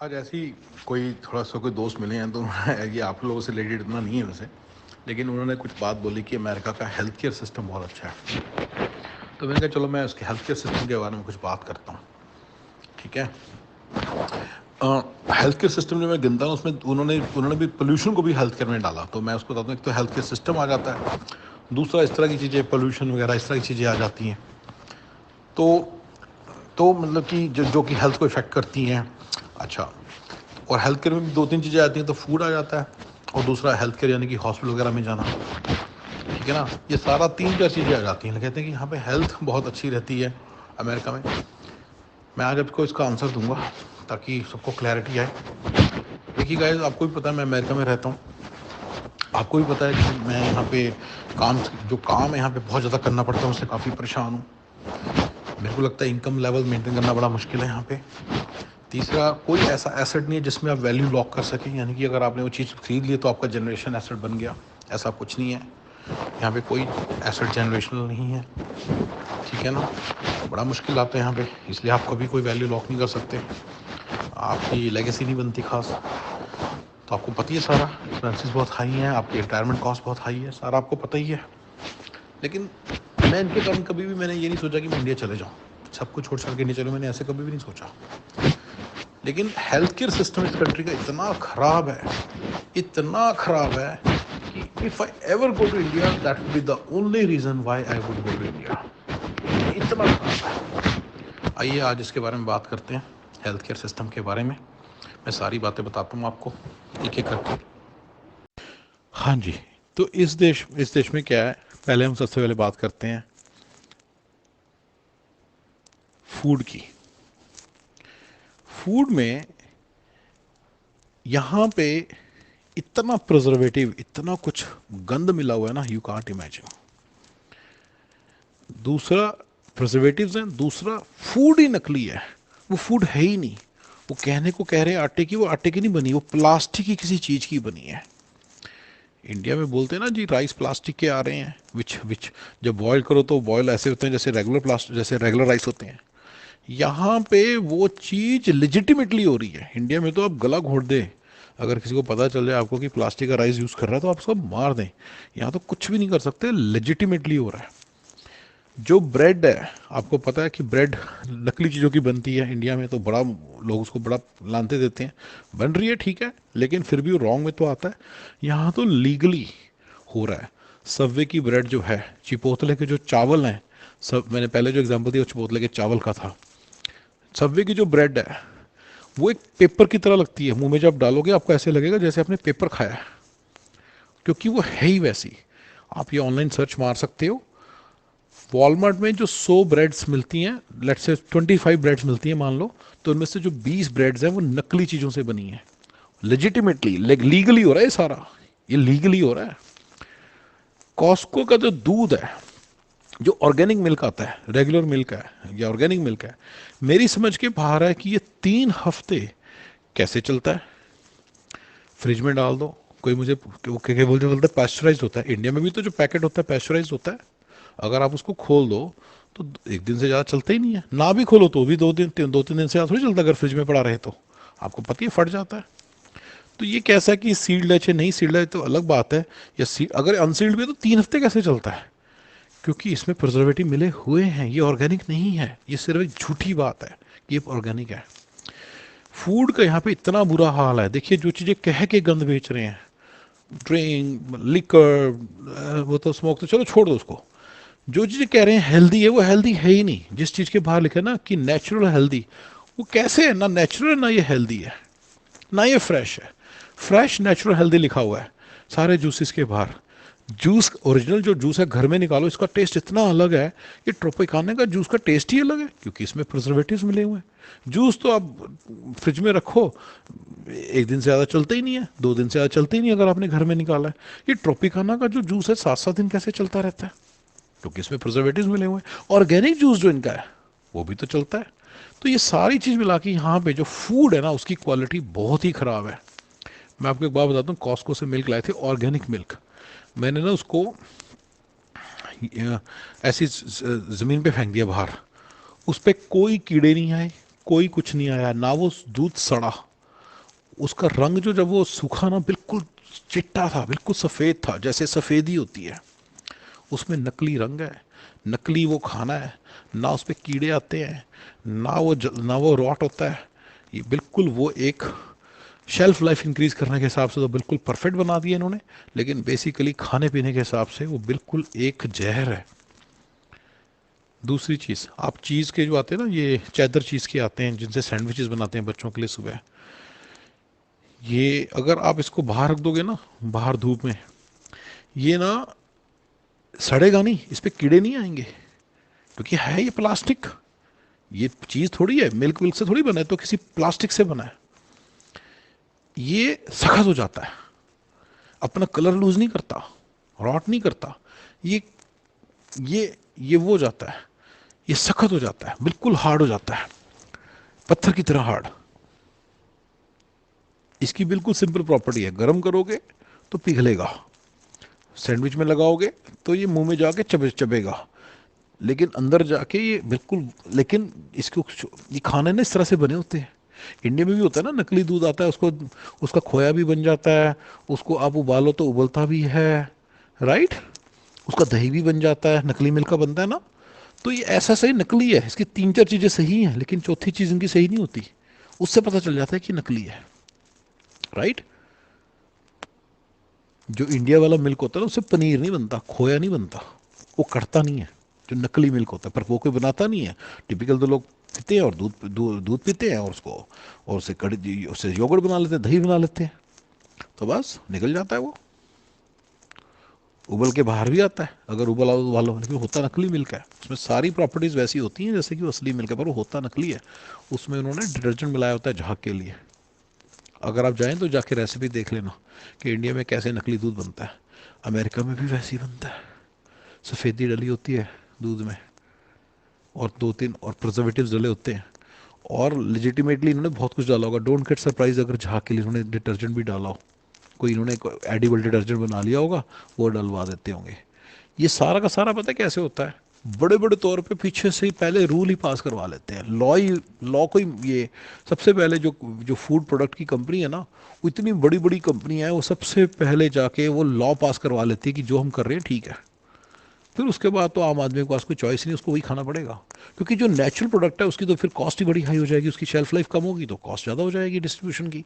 आज ऐसे ही कोई थोड़ा सा कोई दोस्त मिले हैं तो उन्होंने ये आप लोगों से रिलेटेड इतना नहीं है वैसे, लेकिन उन्होंने कुछ बात बोली कि अमेरिका का हेल्थ केयर सिस्टम बहुत अच्छा है। तो मैंने कहा चलो मैं उसके हेल्थ केयर सिस्टम के बारे में कुछ बात करता हूँ। ठीक है। हेल्थ केयर सिस्टम जो मैं गिनता हूँ उसमें उन्होंने उन्होंने भी पोल्यूशन को भी हेल्थ केयर में डाला। तो मैं उसको बताता हूँ, एक तो हेल्थ केयर सिस्टम आ जाता है, दूसरा इस तरह की चीज़ें पोल्यूशन वगैरह इस तरह की चीज़ें आ जाती हैं। तो मतलब कि जो जो कि हेल्थ को इफ़ेक्ट करती हैं। अच्छा, और हेल्थ केयर में भी दो तीन चीज़ें आती हैं। तो फूड आ जाता है, और दूसरा हेल्थ केयर यानी कि हॉस्पिटल वगैरह में जाना। ठीक है ना, ये सारा तीन चार चीज़ें आ जाती हैं। कहते हैं कि यहाँ पे हेल्थ बहुत अच्छी रहती है अमेरिका में। मैं आज आपको इसका आंसर दूंगा ताकि सबको क्लैरिटी आए। देखिए गाइस, आपको भी पता है मैं अमेरिका में रहता हूँ, आपको भी पता है कि मैं यहाँ पे काम है यहाँ पे बहुत ज़्यादा करना पड़ता है, उससे काफ़ी परेशान हूँ। मेरे को लगता है इनकम लेवल मेंटेन करना बड़ा मुश्किल है यहाँ पे। तीसरा, कोई ऐसा एसेट नहीं है जिसमें आप वैल्यू लॉक कर सकें, यानी कि अगर आपने वो चीज़ खरीद ली तो आपका जनरेशन एसेट बन गया, ऐसा कुछ नहीं है। यहाँ पे कोई एसेट जनरेशनल नहीं है। ठीक है ना, बड़ा मुश्किल आता है यहाँ पे, इसलिए आप कभी कोई वैल्यू लॉक नहीं कर सकते, आपकी लेगेसी नहीं बनती खास। तो आपको पता ही है सारा, एक्सपेंसेस बहुत हाई हैं, आपकी रिटायरमेंट कॉस्ट बहुत हाई है, सारा आपको पता ही है। लेकिन मैं इनके कारण कभी भी मैंने ये नहीं सोचा कि मैं इंडिया चले जाऊँ, सब कुछ छोड़ छाड़ के नहीं चलूँ, मैंने ऐसे कभी भी नहीं सोचा। लेकिन हेल्थ केयर सिस्टम इस कंट्री का इतना ख़राब है, इतना ख़राब है कि if I ever go to India that would be the only reason why I would go to India. इतना ख़राब है। आइए आज इसके बारे में बात करते हैं, हेल्थ केयर सिस्टम के बारे में। मैं सारी बातें बताता हूँ आपको एक एक करके। हाँ जी, तो इस देश में क्या है, पहले हम सबसे पहले बात करते हैं फूड की। फूड में यहाँ पे इतना प्रिजर्वेटिव, इतना कुछ गंद मिला हुआ है ना, यू कांट इमेजिन। दूसरा प्रिजर्वेटिव्स हैं, दूसरा फूड ही नकली है, वो फूड है ही नहीं। वो कहने को कह रहे हैं आटे की, वो आटे की नहीं बनी, वो प्लास्टिक की किसी चीज़ की बनी है। इंडिया में बोलते हैं ना जी, राइस प्लास्टिक के आ रहे हैं, विच विच जब बॉयल करो तो बॉयल ऐसे होते हैं जैसे रेगुलर प्लास्टिक, जैसे रेगुलर राइस होते हैं। यहाँ पे वो चीज़ लेजिटिमेटली हो रही है। इंडिया में तो आप गला घोट दे, अगर किसी को पता चल जाए आपको कि प्लास्टिक का राइस यूज़ कर रहा है तो आप उसको मार दें। यहाँ तो कुछ भी नहीं कर सकते, लेजिटिमेटली हो रहा है। जो ब्रेड है, आपको पता है कि ब्रेड नकली चीज़ों की बनती है इंडिया में, तो बड़ा लोग उसको बड़ा लानते देते हैं। बन रही है ठीक है, लेकिन फिर भी वो रॉन्ग में तो आता है। यहाँ तो लीगली हो रहा है। सबवे की ब्रेड जो है, चिपोतले के जो चावल हैं, सब मैंने पहले जो एग्जांपल दिया वो चिपोतले के चावल का था। सबवे की जो ब्रेड है वो एक पेपर की तरह लगती है, मुंह में जब डालोगे आपको ऐसे लगेगा जैसे आपने पेपर खाया है, क्योंकि वो है ही वैसी। आप ये ऑनलाइन सर्च मार सकते हो। वॉलमार्ट में जो 100 ब्रेड्स मिलती हैं, लेट्स से 25 ब्रेड्स मिलती हैं मान लो, तो उनमें से जो 20 ब्रेड्स हैं वो नकली चीज़ों से बनी है। लेजिटिमेटली लीगली हो रहा है ये सारा, ये लीगली हो रहा है। कॉस्को का जो दूध है, जो ऑर्गेनिक मिल्क आता है, रेगुलर मिल्क है या ऑर्गेनिक मिल्क है, मेरी समझ के बाहर है कि ये 3 हफ्ते कैसे चलता है। फ्रिज में डाल दो, कोई मुझे क्या बोलते बोलते पैस्चराइज होता है। इंडिया में भी तो जो पैकेट होता है पैस्चराइज होता है, अगर आप उसको खोल दो तो एक दिन से ज़्यादा चलता ही नहीं है। ना भी खोलो तो भी 2 तीन दिन से ज़्यादा थोड़ी चलता, अगर फ्रिज में पड़ा रहे तो आपको पता ही फट जाता है। तो ये कैसा है कि सील्ड है चाहे नहीं सील्ड है तो अलग बात है, या अगर अनसील्ड भी है तो 3 हफ्ते कैसे चलता है, क्योंकि इसमें प्रिजर्वेटिव मिले हुए हैं। ये ऑर्गेनिक नहीं है, ये सिर्फ एक झूठी बात है कि ये ऑर्गेनिक है। फूड का यहाँ पे इतना बुरा हाल है। देखिए जो चीज़ें कह के गंद बेच रहे हैं, ड्रिंक लिकर, वो तो स्मोक तो चलो छोड़ दो उसको, जो चीज़ें कह रहे हैं हेल्दी है वो हेल्दी है ही नहीं। जिस चीज़ के बाहर लिखा है ना कि नेचुरल हेल्दी, वो कैसे है, ना नेचुरल है ना ये हेल्दी है ना ये फ्रेश है। फ्रेश नेचुरल हेल्दी लिखा हुआ है सारे जूसेस के बाहर। जूस ओरिजिनल जो जूस है घर में निकालो, इसका टेस्ट इतना अलग है। ये ट्रोपिकाना का जूस का टेस्ट ही अलग है क्योंकि इसमें प्रिजर्वेटिव्स मिले हुए हैं। जूस तो आप फ्रिज में रखो, एक दिन से ज़्यादा चलता ही नहीं है, 2 दिन से ज़्यादा चलता ही नहीं अगर आपने घर में निकाला है। ये ट्रोपिकाना का जो जूस है 7-7 दिन कैसे चलता रहता है, क्योंकि इसमें प्रिजर्वेटिव्स मिले हुए हैं। ऑर्गेनिक जूस जो इनका है वो भी तो चलता है। तो ये सारी चीज़ मिला के यहाँ पे जो फूड है ना उसकी क्वालिटी बहुत ही ख़राब है। मैं आपको एक बात बताता हूँ, कॉस्को से मिल्क लाए थे, ऑर्गेनिक मिल्क। मैंने ना उसको ऐसी ज़मीन पे फेंक दिया बाहर, उस पर कोई कीड़े नहीं आए, कोई कुछ नहीं आया, ना वो दूध सड़ा। उसका रंग जो जब वो सूखा ना बिल्कुल चिट्टा था, बिल्कुल सफ़ेद था, जैसे सफ़ेदी होती है। उसमें नकली रंग है, नकली वो खाना है, ना उस पर कीड़े आते हैं, ना वो रॉट होता है। ये बिल्कुल वो एक शेल्फ लाइफ इंक्रीज करने के हिसाब से तो बिल्कुल परफेक्ट बना दिया इन्होंने, लेकिन बेसिकली खाने पीने के हिसाब से वो बिल्कुल एक जहर है। दूसरी चीज़, आप चीज़ के जो आते हैं ना, ये चेदर चीज़ के आते हैं जिनसे सैंडविचेस बनाते हैं बच्चों के लिए सुबह, ये अगर आप इसको बाहर रख दोगे ना, बाहर धूप में, ये ना सड़ेगा नहीं, इस पे कीड़े नहीं आएंगे, क्योंकि है ये प्लास्टिक। ये चीज़ थोड़ी है, मिल्क विल्क से थोड़ी बना है, तो किसी प्लास्टिक से बना है। ये सख्त हो जाता है, अपना कलर लूज नहीं करता, रॉट नहीं करता। ये ये वो हो जाता है, ये सख्त हो जाता है, बिल्कुल हार्ड हो जाता है, पत्थर की तरह हार्ड। इसकी बिल्कुल सिंपल प्रॉपर्टी है, गर्म करोगे तो पिघलेगा, सैंडविच में लगाओगे तो ये मुंह में जाके चबेगा, लेकिन अंदर जाके ये बिल्कुल, लेकिन इसको ये खाने ना इस तरह से बने होते हैं। इंडिया में भी होता है ना, नकली दूध आता है, उसको उसका खोया भी बन जाता है, उसको आप उबालो तो उबलता भी है, राइट। उसका दही भी बन जाता है, नकली मिल्क का बनता है ना। तो ये ऐसा सही नकली है, इसकी तीन चार चीज़ें सही हैं, लेकिन चौथी चीज़ इनकी सही नहीं होती, उससे पता चल जाता है कि नकली है, राइट। जो इंडिया वाला मिल्क होता है ना, उससे पनीर नहीं बनता, खोया नहीं बनता, वो कटता नहीं है। जो नकली मिल्क होता है, पर वो कोई बनाता नहीं है। टिपिकल तो लोग पीते हैं और दूध पीते हैं, और उसको और उससे कड़ी, उससे योगर्ट बना लेते हैं, दही बना लेते हैं, तो बस निकल जाता है वो, उबल के बाहर भी आता है अगर उबला वाला, लेकिन होता नकली मिल्क है। उसमें सारी प्रॉपर्टीज़ वैसी होती हैं जैसे कि वो असली मिल्क है, पर वो होता नकली है। उसमें उन्होंने डिटर्जेंट मिलाया होता है झाग के लिए। अगर आप जाएं तो जाके रेसिपी देख लेना कि इंडिया में कैसे नकली दूध बनता है, अमेरिका में भी वैसे ही बनता है। सफ़ेदी डली होती है दूध में, और दो तीन और प्रिजर्वेटिव्स डले होते हैं, और लेजिटिमेटली इन्होंने बहुत कुछ डाला होगा। डोंट गेट सरप्राइज अगर झाग के लिए इन्होंने डिटर्जेंट भी डाला हो, कोई इन्होंने एडिबल डिटर्जेंट बना लिया होगा, वो डलवा देते होंगे। ये सारा का सारा पता है कैसे होता है, बड़े बड़े तौर पे पीछे से ही पहले रूल ही पास करवा लेते हैं, लॉ को ही। ये सबसे पहले जो जो फूड प्रोडक्ट की कंपनी है ना, वो इतनी बड़ी बड़ी कंपनी है, वो सबसे पहले जाके वो लॉ पास करवा लेती है कि जो हम कर रहे हैं ठीक है। फिर उसके बाद तो आम आदमी के पास कोई चॉइस नहीं, उसको वही खाना पड़ेगा, क्योंकि जो नेचुरल प्रोडक्ट है उसकी तो फिर कॉस्ट ही बड़ी हाई हो जाएगी, उसकी शेल्फ लाइफ कम होगी तो कॉस्ट ज़्यादा हो जाएगी डिस्ट्रीब्यूशन की,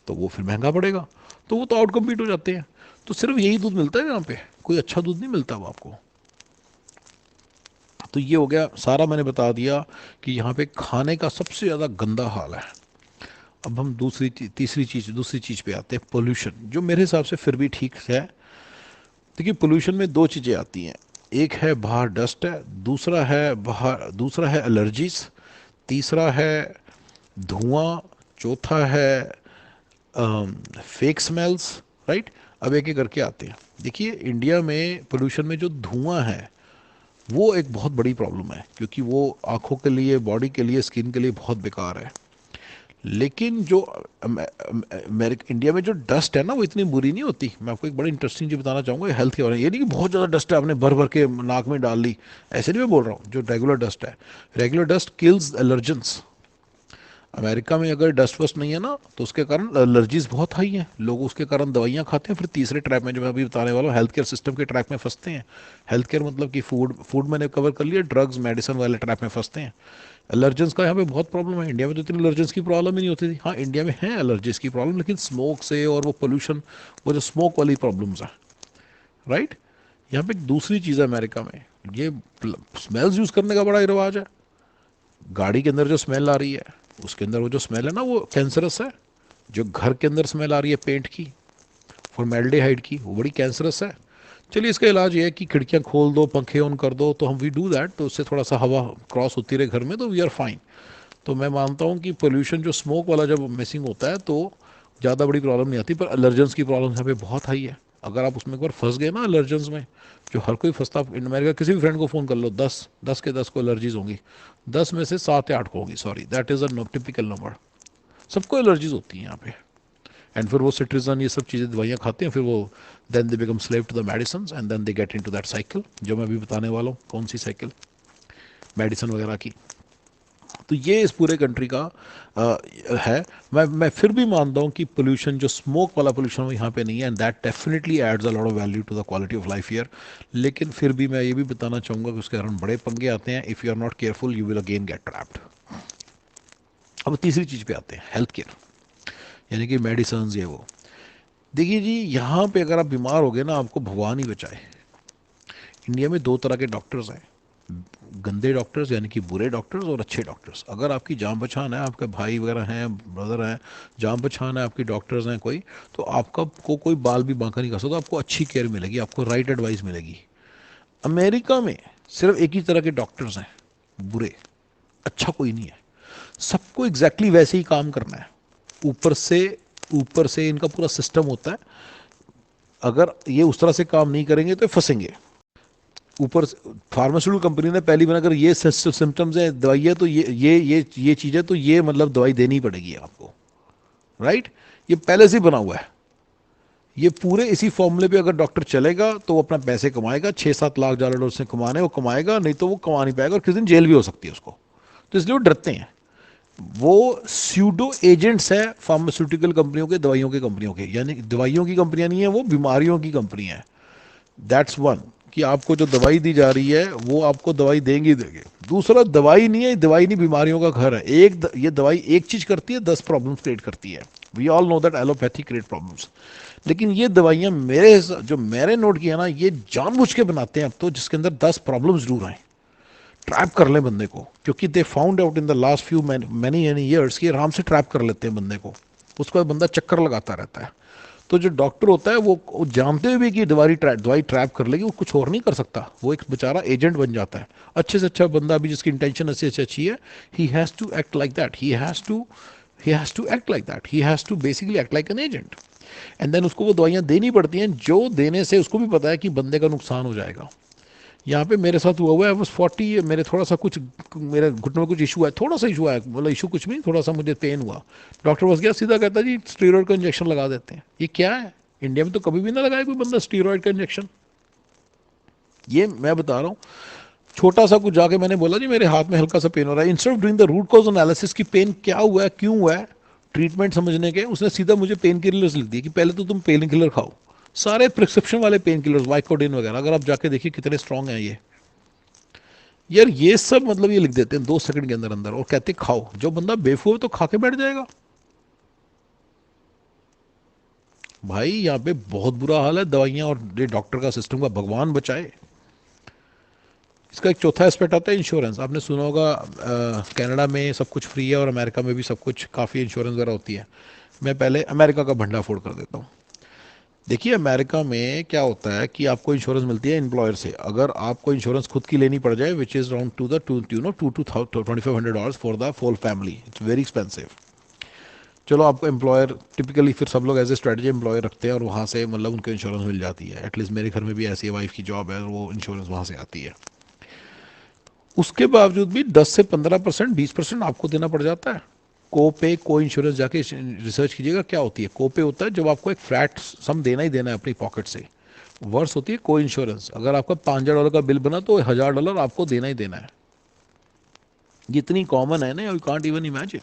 तो वो फिर महंगा पड़ेगा, तो वो तो आउट कम्पीट हो जाते हैं। तो सिर्फ यही दूध मिलता है यहाँ पे, कोई अच्छा दूध नहीं मिलता अब आपको। तो ये हो गया सारा, मैंने बता दिया कि यहाँ पे खाने का सबसे ज़्यादा गंदा हाल है। अब हम दूसरी चीज़ पे आते हैं, पोल्यूशन, जो मेरे हिसाब से फिर भी ठीक है। देखिए, पोल्यूशन में दो चीज़ें आती हैं, एक है बाहर डस्ट है, दूसरा है एलर्जीज, तीसरा है धुआं, चौथा है फेक स्मेल्स, राइट। अब एक एक करके आते हैं। देखिए, इंडिया में पोल्यूशन में जो धुआं है वो एक बहुत बड़ी प्रॉब्लम है, क्योंकि वो आँखों के लिए, बॉडी के लिए, स्किन के लिए बहुत बेकार है। लेकिन जो इंडिया में जो डस्ट है ना, वो इतनी बुरी नहीं होती। मैं आपको एक बड़ी इंटरेस्टिंग चीज़ बताना चाहूँगा हेल्थ के बारे में। ये नहीं कि बहुत ज़्यादा डस्ट है आपने भर भर के नाक में डाल ली, ऐसे नहीं मैं बोल रहा हूँ। जो रेगुलर डस्ट है, regular dust kills allergens. America में अगर डस्ट वस्ट नहीं है ना, तो उसके कारण एलर्जीज बहुत हाई हैं, लोग उसके कारण दवाइयाँ खाते हैं। फिर तीसरे ट्रैप में जो मैं अभी बताने वाला हूँ, हेल्थ केयर सिस्टम के ट्रैप में फंसते हैं। हेल्थ केयर मतलब कि फूड फूड मैंने कवर कर लिया, ड्रग्स मेडिसिन वाले ट्रैप में फंसते हैं। एलर्जेंस का यहाँ पे बहुत प्रॉब्लम है। इंडिया में तो इतनी एलर्जेंस की प्रॉब्लम ही नहीं होती थी। हाँ, इंडिया में है एलर्जीज की प्रॉब्लम, लेकिन स्मोक से और वो पोल्यूशन, वो जो स्मोक वाली प्रॉब्लम्स है, राइट। यहाँ पे एक दूसरी चीज़ है अमेरिका में, ये स्मेल्स यूज़ करने का बड़ा ही रिवाज है। गाड़ी के अंदर जो स्मेल आ रही है, उसके अंदर वो जो स्मेल है ना, वो कैंसरस है। जो घर के अंदर स्मेल आ रही है पेंट की, फॉर्मेल्डिहाइड की, वो बड़ी कैंसरस है। चलिए, इसका इलाज ये है कि खिड़कियाँ खोल दो, पंखे ऑन कर दो, तो हम वी डू दैट, तो उससे थोड़ा सा हवा क्रॉस होती रहे घर में, तो वी आर फाइन। तो मैं मानता हूँ कि पोल्यूशन जो स्मोक वाला जब मिसिंग होता है तो ज़्यादा बड़ी प्रॉब्लम नहीं आती, पर एलर्जेंस की प्रॉब्लम यहाँ पे बहुत हाई है। अगर आप उसमें एक बार फंस गए ना एलर्जेंस में, जो हर कोई फंसता, इन अमेरिका किसी भी फ्रेंड को फ़ोन कर लो, 10 के 10 को एलर्जीज होंगी, 10 में से 7 या 8 को होगी, sorry that is a typical number. सबको एलर्जीज होती हैं यहाँ पे। एंड फिर वो सिट्रिजन, ये सब चीज़ें, दवाइयाँ खाते हैं, फिर वो then they become slave to the medicine, and then they get in to that cycle, जो मैं अभी बताने वाला हूँ। कौन सी साइकिल? मेडिसिन वगैरह की। तो तो ये इस पूरे कंट्री का है। मैं फिर भी मानता हूँ कि पोल्यूशन, जो स्मोक वाला पोल्यूशन, वो यहाँ पे नहीं है, and that definitely adds a lot of value to the quality of life here. लेकिन फिर भी मैं ये भी बताना चाहूँगा कि उसके कारण बड़े पंगे आते हैं। If you are not careful you will again get trapped. अब तीसरी चीज़ पे आते हैं, हेल्थ केयर, यानी कि मेडिसिन ये वो। देखिए जी, यहाँ पे अगर आप बीमार हो गए ना, आपको भगवान ही बचाए। इंडिया में दो तरह के डॉक्टर्स हैं, गंदे डॉक्टर्स यानी कि बुरे डॉक्टर्स, और अच्छे डॉक्टर्स। अगर आपकी जान पहचान है, आपके भाई वगैरह हैं, ब्रदर हैं, जान पहचान है, आपकी डॉक्टर्स हैं कोई, तो आपका को कोई बाल भी बांका नहीं कर सकता, आपको अच्छी केयर मिलेगी, आपको राइट एडवाइस मिलेगी। अमेरिका में सिर्फ एक ही तरह के डॉक्टर्स हैं, बुरे, अच्छा कोई नहीं है। सबको एग्जैक्टली वैसे ही काम करना है, ऊपर से ऊपर से इनका पूरा सिस्टम होता है। अगर ये उस तरह से काम नहीं करेंगे तो फंसेंगे। ऊपर फार्मास्यूटिकल कंपनी ने पहली बना, अगर ये सिम्टम्स है, दवाई है, तो ये चीज़ है, तो ये मतलब दवाई देनी पड़ेगी आपको, राइट। ये पहले से ही बना हुआ है। ये पूरे इसी फॉर्मूले पे अगर डॉक्टर चलेगा तो वो अपना पैसे कमाएगा, 6-7 लाख डॉलर उसने कमाने, वो कमाएगा, नहीं तो वो कमा नहीं पाएगा, और किसी दिन जेल भी हो सकती है उसको। तो इसलिए वो डरते हैं। वो स्यूडो एजेंट्स है फार्मास्यूटिकल कंपनियों के, दवाइयों की कंपनियों के, यानी दवाइयों की कंपनियां नहीं है, वो बीमारियों की कंपनी है। दैट्स वन, कि आपको जो दवाई दी जा रही है वो आपको दवाई देंगे देंगे। दूसरा, दवाई नहीं है, दवाई नहीं, बीमारियों का घर है। ये दवाई एक चीज करती है, 10 प्रॉब्लम्स क्रिएट करती है। We all know that allopathy create problems. लेकिन ये दवाइयां जो मैंने नोट किया ना, ये जानबूझ के बनाते हैं अब तो, जिसके अंदर 10 प्रॉब्लम जरूर आए, ट्रैप कर लें बंदे को। क्योंकि they found out in the last few many any years कि आराम से ट्रैप कर लेते हैं बंदे को, उसके बाद बंदा चक्कर लगाता रहता है। तो जो डॉक्टर होता है वो जानते हुए भी कि दवाई ट्रैप कर लेगी, वो कुछ और नहीं कर सकता, वो एक बेचारा एजेंट बन जाता है। अच्छे से अच्छा बंदा भी जिसकी इंटेंशन अच्छी से अच्छी है, he has to act like that, he has to act like that, he has to basically act like an agent. And then उसको वो दवाइयाँ देनी पड़ती हैं, जो देने से उसको भी पता है कि बंदे का नुकसान हो जाएगा। यहाँ पे मेरे साथ हुआ है, बस 40, मेरे थोड़ा सा कुछ, मेरे घुटने में कुछ इशू है, थोड़ा सा इशू है, मतलब इशू कुछ नहीं, थोड़ा सा मुझे पेन हुआ। डॉक्टर बस गया, सीधा कहता जी स्टीरॉयड का इंजेक्शन लगा देते हैं। ये क्या है? इंडिया में तो कभी भी ना लगाए कोई बंदा स्टीरॉयड का इंजेक्शन। ये मैं बता रहा हूँ, छोटा सा कुछ जाके मैंने बोला जी मेरे हाथ में हल्का सा पेन हो रहा है, instead of doing the root cause analysis की पेन क्या हुआ है, क्यों हुआ है, ट्रीटमेंट समझने के, उसने सीधा मुझे पेन किलर्स लिख दिए कि पहले तो तुम पेन किलर खाओ। सारे प्रिस्क्रिप्शन वाले पेन किलर्स, वाइकोडिन वगैरह, अगर आप जाके देखिए कितने स्ट्रॉन्ग हैं ये। यार ये सब मतलब ये लिख देते हैं 2 सेकंड के अंदर अंदर, और कहते हैं खाओ। जो बंदा बेवकूफ है तो खा के बैठ जाएगा। भाई यहाँ पे बहुत बुरा हाल है दवाइयाँ और ये डॉक्टर का सिस्टम का, भगवान बचाए। इसका एक चौथा एस्पेक्ट आता है इंश्योरेंस। आपने सुना होगा कनाडा में सब कुछ फ्री है और अमेरिका में भी सब कुछ काफ़ी इंश्योरेंस वगैरह होती है। मैं पहले अमेरिका का भंडा फोड़ कर देता हूँ। देखिए अमेरिका में क्या होता है कि आपको इंश्योरेंस मिलती है एम्प्लॉयर से। अगर आपको इंश्योरेंस खुद की लेनी पड़ जाए, which is around $2,500 for the full family, it's very expensive. चलो आपको एम्प्लॉयर, टिपिकली फिर सब लोग एज ए स्ट्रेटजी एम्प्लॉयर रखते हैं और वहाँ से मतलब उनको इंश्योरेंस मिल जाती है। एटलीस्ट मेरे घर में भी ऐसी वाइफ की जॉब है और वो इंश्योरेंस वहाँ से आती है। उसके बावजूद भी 10 से 15%, 20% आपको देना पड़ जाता है। कोपे, को इंश्योरेंस जाके रिसर्च कीजिएगा क्या होती है। कोपे होता है जब आपको एक फ्लैट सम देना ही देना है अपनी पॉकेट से। वर्स होती है को इंश्योरेंस, अगर आपका $5,000 का बिल बना तो $1,000 आपको देना ही देना है। ये इतनी कॉमन है ना, यू कांट इवन इमेजिन,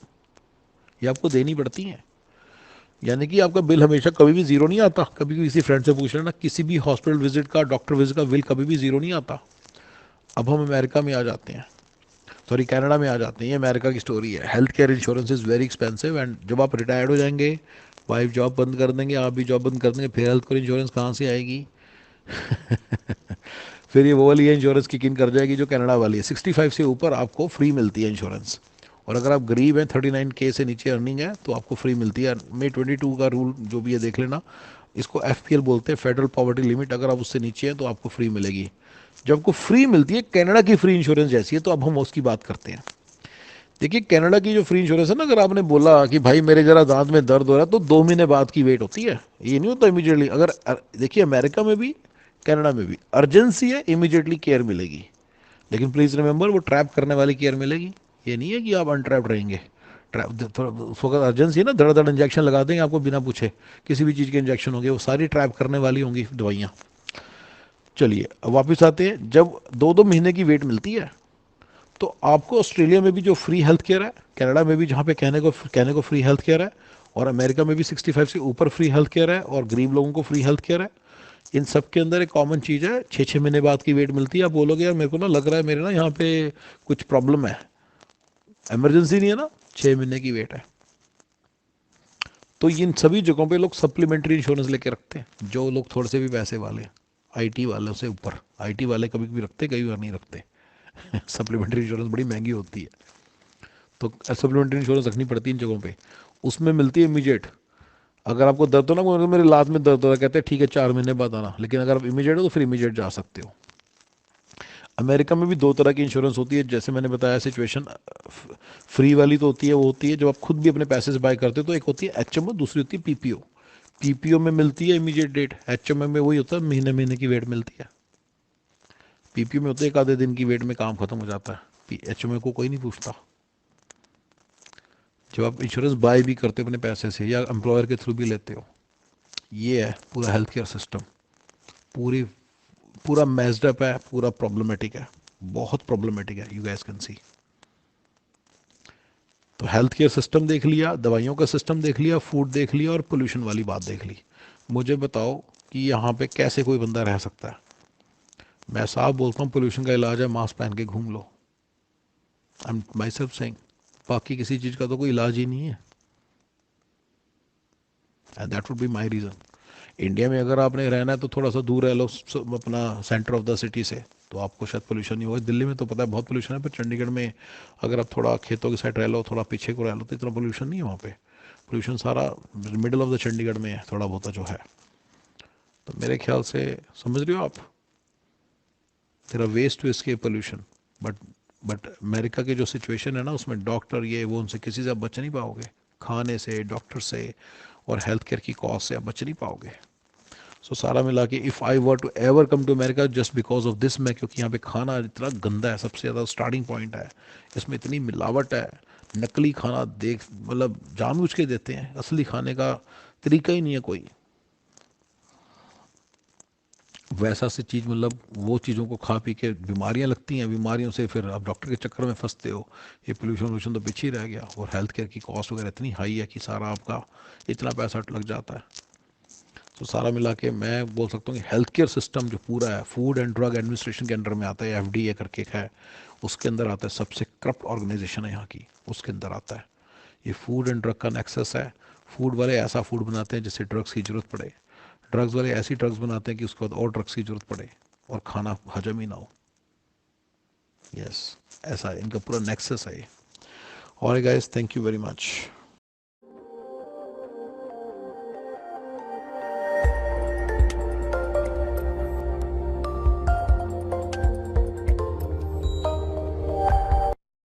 ये आपको देनी पड़ती है। यानी कि आपका बिल हमेशा कभी भी जीरो नहीं आता। कभी भी किसी फ्रेंड से पूछ लेना, किसी भी हॉस्पिटल विजिट का, डॉक्टर विजिट का बिल कभी भी जीरो नहीं आता। अब हम अमेरिका में आ जाते हैं, सॉरी कनाडा में आ जाते हैं। ये अमेरिका की स्टोरी है। Health care insurance is very expensive, and जब आप रिटायर्ड हो जाएंगे, वाइफ जॉब बंद कर देंगे, आप भी जॉब बंद कर देंगे, फिर हेल्थ केयर इंश्योरेंस कहाँ से आएगी? फिर ये वो वाली इंश्योरेंस किक इन कर जाएगी जो कनाडा वाली है। 65 से ऊपर आपको फ्री मिलती है इंश्योरेंस, और अगर आप गरीब हैं, 39K से नीचे अर्निंग है, तो आपको फ्री मिलती है। May 22 का रूल जो भी है देख लेना, इसको FPL बोलते हैं, फेडरल पॉवर्टी लिमिट। अगर आप उससे नीचे हैं तो आपको फ्री मिलेगी। जब आपको फ्री मिलती है, कनाडा की फ्री इंश्योरेंस जैसी है, तो अब हम उसकी बात करते हैं। देखिए कनाडा की जो फ्री इंश्योरेंस है ना, अगर आपने बोला कि भाई मेरे जरा दांत में दर्द हो रहा है, तो 2 महीने बाद की वेट होती है, ये नहीं होता इमीडिएटली। अगर देखिए अमेरिका में भी कनाडा में भी अर्जेंसी है, इमीडिएटली केयर मिलेगी। लेकिन प्लीज़ रिमेंबर, वो ट्रैप करने वाली केयर मिलेगी। ये नहीं है कि आप अनट्रैप्ड रहेंगे। ट्रैप थोड़ा उस वक्त अर्जेंसी है ना, धड़ धड़ इंजेक्शन लगा देंगे आपको बिना पूछे, किसी भी चीज़ के इंजेक्शन होंगे, वो सारी ट्रैप करने वाली होंगी दवाइयाँ। चलिए अब वापस आते हैं, जब 2-2 महीने की वेट मिलती है, तो आपको ऑस्ट्रेलिया में भी जो फ्री हेल्थ केयर है, कनाडा में भी जहाँ पे कहने को फ्री हेल्थ केयर है, और अमेरिका में भी 65 से ऊपर फ्री हेल्थ केयर है, और गरीब लोगों को फ्री हेल्थ केयर है। इन सब के अंदर एक कॉमन चीज़ है, 6-6 महीने बाद की वेट मिलती है। आप बोलोगे यार मेरे को ना लग रहा है मेरे ना यहाँ पे कुछ प्रॉब्लम है, इमरजेंसी नहीं है ना, 6 महीने की वेट है। तो इन सभी जगहों पे लोग सप्लीमेंट्री इंश्योरेंस लेके रखते हैं, जो लोग थोड़े से भी पैसे वाले, आईटी वालों से ऊपर। आईटी वाले कभी कभी रखते, कई बार नहीं रखते। सप्लीमेंट्री इंश्योरेंस बड़ी महंगी होती है, तो सप्लीमेंट्री इंश्योरेंस रखनी पड़ती है इन जगहों पे। उसमें मिलती है इमीडिएट। अगर आपको दर्द हो ना, मेरे लात में दर्द हो रहा है, कहते हैं ठीक है 4 महीने बाद आना, लेकिन अगर आप इमीडिएट हो तो फिर इमीडिएट जा सकते हो। अमेरिका में भी दो तरह की इंश्योरेंस होती है, जैसे मैंने बताया सिचुएशन। फ्री वाली तो होती है, वो होती है जब आप खुद भी अपने पैसे से बाय करते हो, तो एक होती है एचएमओ, दूसरी होती है पीपीओ। पीपीओ में मिलती है इमीडिएट डेट, एचएमओ में वही होता है महीने महीने की वेट मिलती है। पीपीओ में होता है एक आधे दिन की वेट में काम खत्म हो जाता है, एचएमओ को कोई नहीं पूछता। जब आप इंश्योरेंस बाय भी करते हो अपने पैसे से या एम्प्लॉयर के थ्रू भी लेते हो, ये है पूरा हेल्थ केयर सिस्टम। पूरी पूरा मैस्ड अप है, पूरा प्रॉब्लमेटिक है, बहुत प्रॉब्लमेटिक है, यू गैस कैन सी। तो हेल्थ केयर सिस्टम देख लिया, दवाइयों का सिस्टम देख लिया, फूड देख लिया, और पोल्यूशन वाली बात देख ली। मुझे बताओ कि यहाँ पे कैसे कोई बंदा रह सकता है। मैं साफ बोलता हूँ, पोल्यूशन का इलाज है मास्क पहन के घूम लो। I am myself saying, बाकी किसी चीज़ का तो कोई इलाज ही नहीं है। And that would be my reason. India में अगर आपने रहना है तो थोड़ा सा दूर रह लो अपना सेंटर ऑफ द सिटी से, तो आपको शायद पोल्यूशन नहीं होगा। दिल्ली में तो पता है बहुत पोल्यूशन है, पर चंडीगढ़ में अगर आप थोड़ा खेतों की साइड रह लो, थोड़ा पीछे को रह लो, तो इतना पोल्यूशन नहीं है वहाँ पे। पोल्यूशन सारा मिडल ऑफ द चंडीगढ़ में है, थोड़ा बहुत जो है। तो मेरे ख्याल से समझ रहे हो आप, तेरा west to escape pollution. But but America की जो सिचुएशन है ना, उसमें डॉक्टर ये वो, उनसे किसी से आप बच नहीं पाओगे। खाने से, डॉक्टर से, और हेल्थ केयर की कॉस्ट से आप बच नहीं पाओगे। सो सारा मिला के if I were to ever come to America just because of this, मैं, क्योंकि यहाँ पे खाना इतना गंदा है, सबसे ज़्यादा स्टार्टिंग पॉइंट है। इसमें इतनी मिलावट है, नकली खाना देख मतलब जानबूझ के देते हैं, असली खाने का तरीका ही नहीं है कोई। वैसा सी चीज़, मतलब वो चीज़ों को खा पी के बीमारियाँ लगती हैं, बीमारियों से फिर आप डॉक्टर के चक्कर में फंसते हो। ये पोल्यूशन वोल्यूशन तो पीछे ही रह गया, और हेल्थ केयर की कॉस्ट वगैरह इतनी हाई है कि सारा आपका इतना पैसा लग जाता है। तो सारा मिला के मैं बोल सकता हूँ कि हेल्थ केयर सिस्टम जो पूरा है, फूड एंड ड्रग एडमिनिस्ट्रेशन के अंडर में आता है, एफडीए करके है, उसके अंदर आता है। सबसे करप्ट ऑर्गेनाइजेशन है यहाँ की, उसके अंदर आता है। ये फूड एंड ड्रग का नेक्सस है। फूड वाले ऐसा फूड बनाते हैं जिससे ड्रग्स की जरूरत पड़े, ड्रग्स वाले ऐसी ड्रग्स बनाते हैं कि उसके बाद और ड्रग्स की जरूरत पड़े और खाना हजम ही ना हो। यस, ऐसा है इनका पूरा नेक्सस है ये। और guys, thank you very much.